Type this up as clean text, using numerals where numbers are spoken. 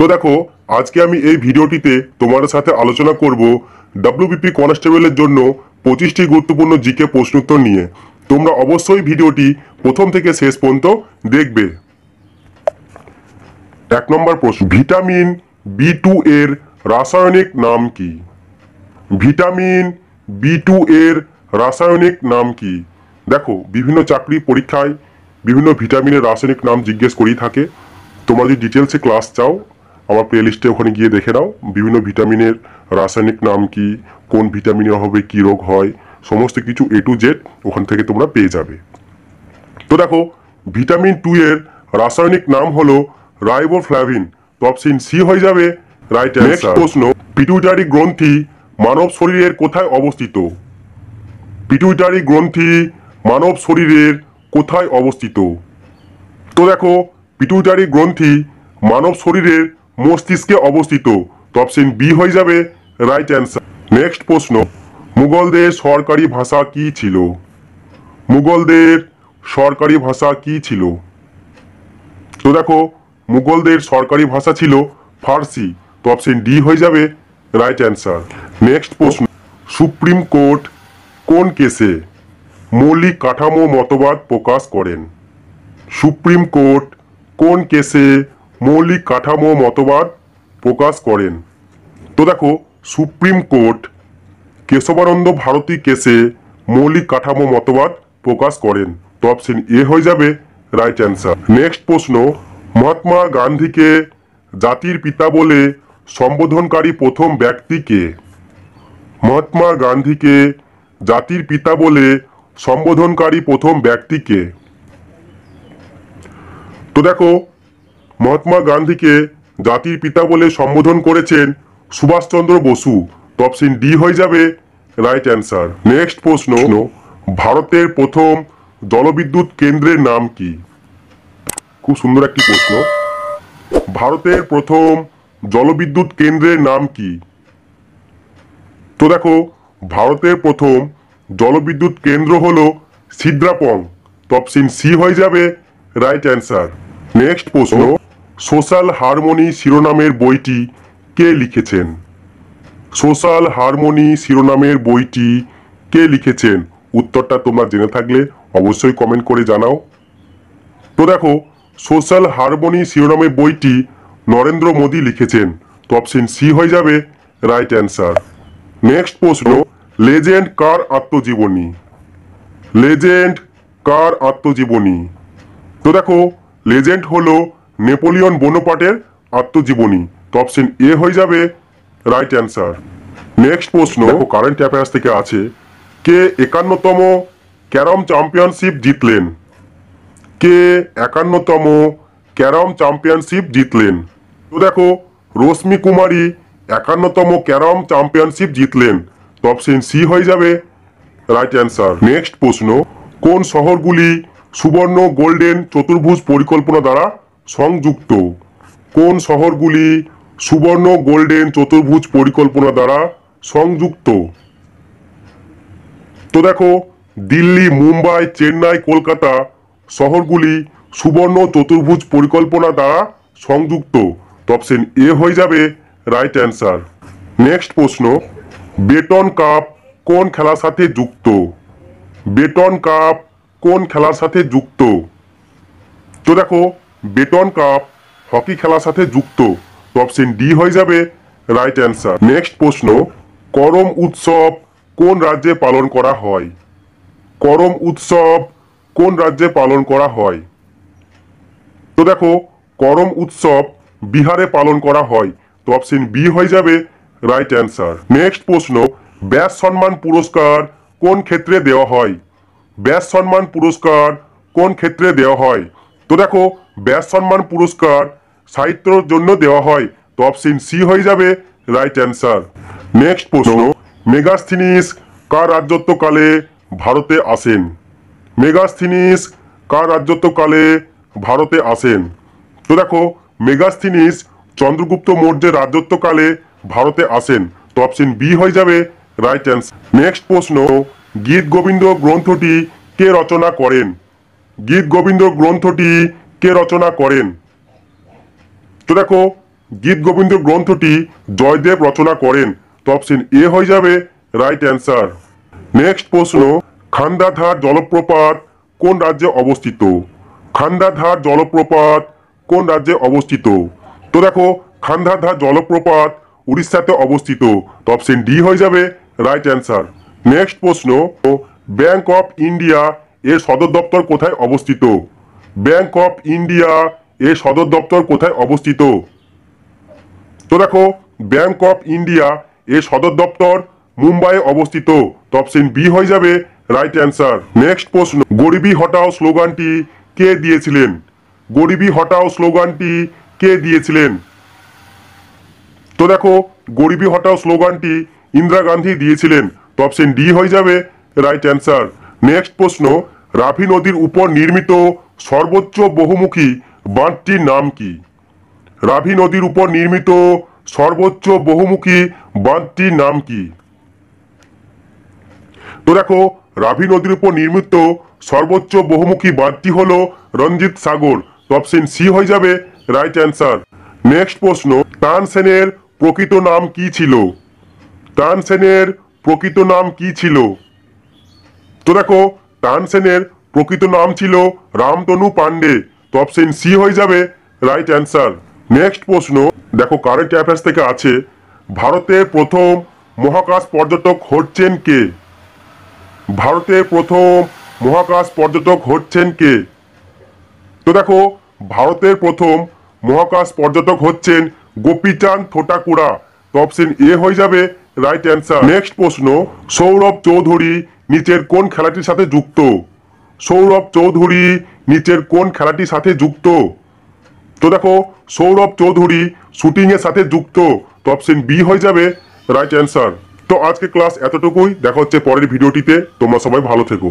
তো দেখো আজকে আমি এই ভিডিওটিতে তোমাদের সাথে আলোচনা করব ডব্লিউবিপি কনস্টেবলের জন্য 25টি গুরুত্বপূর্ণ জিকে প্রশ্নোত্তর নিয়ে। তোমরা অবশ্যই ভিডিওটি প্রথম থেকে শেষ পর্যন্ত দেখবে। 1 নম্বর প্রশ্ন, ভিটামিন B2 এর রাসায়নিক নাম কি? ভিটামিন B2 এর রাসায়নিক নাম কি? দেখো বিভিন্ন চাকরি পরীক্ষায় বিভিন্ন ভিটামিনের রাসায়নিক নাম জিজ্ঞেস করেই থাকে। তোমরা যদি ডিটেলসে ক্লাস চাও আমার প্লেলিস্টে ওখানে গিয়ে দেখে নাও, বিভিন্ন ভিটামিনের রাসায়নিক নাম কি, কোন ভিটামিনের অভাবে কি রোগ হয়, সমস্ত কিছু A to Z ওখান থেকে তোমরা পেয়ে যাবে। তো দেখো ভিটামিন 2 এর রাসায়নিক নাম হলো রাইবোফ্লাভিন। তো অপশন সি হয়ে যাবে রাইট অ্যান্সার। নেক্সট প্রশ্ন, পিটুইটারি গ্রন্থি মানব শরীরের কোথায় অবস্থিত? পিটুইটারি গ্রন্থি মানব শরীরের কোথায় অবস্থিত? তো দেখো পিটুইটারি গ্রন্থি মানব শরীরের মস্তিষ্কে অবস্থিত। তো অপশন বি হয়ে যাবে রাইট অ্যান্সার। নেক্সট প্রশ্ন, মুঘলদের সরকারি ভাষা কি ছিল? মুঘলদের সরকারি ভাষা কি ছিল? তো দেখো মুঘলদের সরকারি ভাষা ছিল ফার্সি। তো অপশন ডি হয়ে যাবে রাইট অ্যান্সার। নেক্সট প্রশ্ন, সুপ্রিম কোর্ট কোন কেসে মৌলিক কাঠামো মতবাদ প্রকাশ করেন? সুপ্রিম কোর্ট কোন কেসে মৌলিক কাঠামো মতবাদ প্রকাশ করেন? তো দেখো সুপ্রিম কোর্ট কেশবানন্দ ভারতী কেসে মৌলিক কাঠামো মতবাদ প্রকাশ করেন। তো অপশন এ হয়ে যাবে রাইট অ্যান্সার। নেক্সট প্রশ্ন, মহাত্মা গান্ধীকে জাতির পিতা বলে সম্বোধনকারী প্রথম ব্যক্তি কে? মহাত্মা গান্ধীকে জাতির পিতা বলে সম্বোধনকারী প্রথম ব্যক্তি কে? তো দেখো মহাত্মা গান্ধীকে জাতির পিতা বলে সম্বোধন করেছেন সুভাষচন্দ্র বসু। তো অপশন ডি হয়ে যাবে রাইট অ্যান্সার। নেক্সট প্রশ্ন, ভারতের প্রথম জলবিদ্যুৎ কেন্দ্রের নাম কি? খুব সুন্দর একটি প্রশ্ন। ভারতের প্রথম জলবিদ্যুৎ কেন্দ্রের নাম কি? তো দেখো ভারতের প্রথম জলবিদ্যুৎ কেন্দ্র হলো সিদ্রাপং। তো অপশন সি হয়ে যাবে রাইট অ্যান্সার। নেক্সট প্রশ্ন, সোশ্যাল হারমোনি শিরোনামের বইটি কে লিখেছেন? সোশ্যাল হারমোনি শিরোনামের বইটি কে লিখেছেন? উত্তরটা তোমরা জেনে থাকলে অবশ্যই কমেন্ট করে জানাও। তো দেখো সোশ্যাল হারমোনি শিরোনামের বইটি নরেন্দ্র মোদী লিখেছেন। তো অপশন সি হয়ে যাবে রাইট অ্যান্সার। নেক্সট প্রশ্ন, লেজেন্ড কার আত্মজীবনী? লেজেন্ড কার আত্মজীবনী? তো দেখো লেজেন্ড হলো নেপোলিয়ন বোনাপার্টের আত্মজীবনী। তো অপশন এ হয়ে যাবে রাইট অ্যান্সার। নেক্সট প্রশ্ন, দেখো কারেন্ট অ্যাফেয়ার্স থেকে আছে, কে 51তম ক্যারম চ্যাম্পিয়নশিপ জিতলেন? কে 51তম ক্যারম চ্যাম্পিয়নশিপ জিতলেন? তো দেখো রশ্মি কুমারী 51তম ক্যারম চ্যাম্পিয়নশিপ জিতলেন। তো অপশন সি হয়ে যাবে রাইট অ্যান্সার। নেক্সট প্রশ্ন, কোন শহরগুলি সুবর্ণ গোল্ডেন চতুর্ভুজ পরিকল্পনা দ্বারা সংযুক্ত? কোন শহরগুলি সুবর্ণ গোল্ডেন চতুর্ভুজ পরিকল্পনা দ্বারা সংযুক্ত? তো দেখো দিল্লি, মুম্বাই, চেন্নাই, কলকাতা শহরগুলি সুবর্ণ চতুর্ভুজ পরিকল্পনা দ্বারা সংযুক্ত। তো অপশন এ হয়ে যাবে রাইট অ্যান্সার। নেক্সট প্রশ্ন, বেটন কাপ কোন খেলার সাথে যুক্ত? বেটন কাপ কোন খেলার সাথে যুক্ত? তো দেখো বেটন কাপ হকি খেলার সাথে যুক্ত। তো অপশন ডি হয়ে যাবে রাইট অ্যান্সার। নেক্সট প্রশ্ন, করম উৎসব কোন রাজ্যে পালন করা হয়? করম উৎসব কোন রাজ্যে পালন করা হয়? তো দেখো করম উৎসব বিহারে পালন করা হয়। তো অপশন বি হয়ে যাবে রাইট অ্যান্সার। নেক্সট প্রশ্ন, ব্যাস সম্মান পুরস্কার কোন ক্ষেত্রে দেওয়া হয়? ব্যাস সম্মান পুরস্কার কোন ক্ষেত্রে দেওয়া হয়? তো দেখো ব্যাস সম্মান পুরস্কার সাহিত্যের জন্য দেওয়া হয়। তো অপশন সি হয়ে যাবে রাইট অ্যান্সার। নেক্সট প্রশ্ন, মেগাস্থিনিস কার রাজত্বকালে ভারতে আসেন? মেগাস্থিনিস কার রাজত্বকালে ভারতে আসেন? তো দেখো মেগাস্থিনিস চন্দ্রগুপ্ত মৌর্যের রাজত্বকালে ভারতে আসেন। তো অপশন বি হয়ে যাবে রাইট অ্যান্সার। নেক্সট প্রশ্ন, গীত গোবিন্দ গ্রন্থটি কে রচনা করেন? গীত গোবিন্দ গ্রন্থটি কে রচনা করেন? তো দেখো গীত গোবিন্দ গ্রন্থটি জয়দেব রচনা করেন? তো অপশন এ হয়ে যাবে রাইট অ্যান্সার। নেক্সট প্রশ্ন, খান্ডাধার জলপ্রপাত কোন রাজ্যে অবস্থিত? খান্ডাধার জলপ্রপাত কোন রাজ্যে অবস্থিত? তো দেখো, খান্ডাধার জলপ্রপাত উড়িষ্যাতে অবস্থিত। তো অপশন ডি হয়ে যাবে রাইট অ্যান্সার। নেক্সট প্রশ্ন, ব্যাংক অফ ইন্ডিয়া এর সদর দপ্তর কোথায় অবস্থিত? ব্যাংক অফ ইন্ডিয়া এর সদর দপ্তর কোথায় অবস্থিত? তো দেখো, ব্যাংক অফ ইন্ডিয়া এর সদর দপ্তর মুম্বাইয়ে অবস্থিত। তো অপশন বি হয়ে যাবে রাইট অ্যান্সার। নেক্সট প্রশ্ন, গরিবি হটাও স্লোগানটি কে দিয়েছিলেন? গরিবি হটাও স্লোগানটি কে দিয়েছিলেন? তো দেখো, গরিবি হটাও স্লোগানটি ইন্দিরা গান্ধী দিয়েছিলেন। তো অপশন ডি হয়ে যাবে রাইট অ্যান্সার। নেক্সট প্রশ্ন, রাভি নদীর উপর নির্মিত সর্বোচ্চ বহুমুখী বাঁধটির নাম কি? রাভি নদীর উপর নির্মিত সর্বোচ্চ বহুমুখী বাঁধটির নাম কি? তো দেখো, রাভি নদীর উপর নির্মিত সর্বোচ্চ বহুমুখী বাঁধটি হলো রঞ্জিত সাগর। তো অপশন সি হয়ে যাবে রাইট অ্যান্সার। নেক্সট প্রশ্ন, তানসেনের প্রকৃত নাম কি ছিল? তানসেনের প্রকৃত নাম কি ছিল? তো দেখো, তানসেনের প্রকৃত নাম ছিল রামতনু পান্ডে। তো অপশন সি হয়ে যাবে রাইট অ্যান্সার। নেক্সট প্রশ্ন, দেখো কারেন্ট অ্যাফেয়ার্স থেকে আছে, ভারতের প্রথম মহাকাশ পর্যটক হচ্ছেন কে? ভারতের প্রথম মহাকাশ পর্যটক হচ্ছেন কে? তো দেখো, ভারতের প্রথম মহাকাশ পর্যটক হচ্ছেন গোপীচাঁদ থোটাকুড়া। তো অপশন এ হয়ে যাবে রাইট অ্যান্সার। নেক্সট প্রশ্ন, সৌরভ চৌধুরী নিচের কোন খেলাটির সাথে যুক্ত? সৌরভ চৌধুরী নিচের কোন খেলাটির সাথে যুক্ত? তো দেখো, সৌরভ চৌধুরী শুটিং এর সাথে যুক্ত। তো অপশন বি হয়ে যাবে রাইট অ্যান্সার। তো আজকে ক্লাস এতটুকুই, দেখা হচ্ছে পরের ভিডিওটিতে। তোমরা সবাই ভালো থেকো।